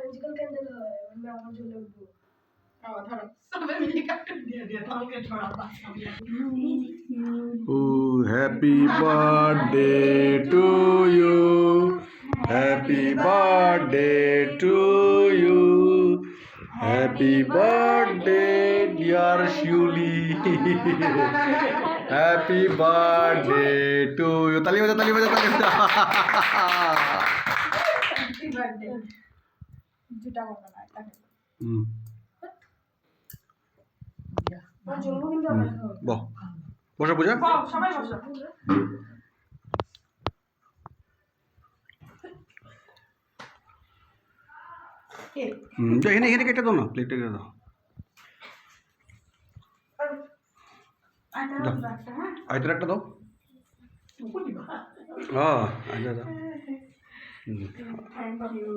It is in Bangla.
অরেঞ্জিক্যাল ক্যান্ডেল হয় আমি আমার জন্য উঠবো ধরো সবাই মিলে কাটতে দিয়ে তোমাকে ছড়া pass Oh, happy birthday to you. Happy birthday to you. Happy birthday, dear Shuli. Happy birthday to you. Tali baja, tali baja, tali baja. Happy birthday জুটা মতো না এটা আমার জন্য কিন্তু আমার খাওয়া বাহ বসো পূজা সবাই বসো এখানে এখানে কেটে দাও না প্লেটটা কেটে দাও আইতার একটা দাও আচ্ছা দাও থ্যাংক ইউ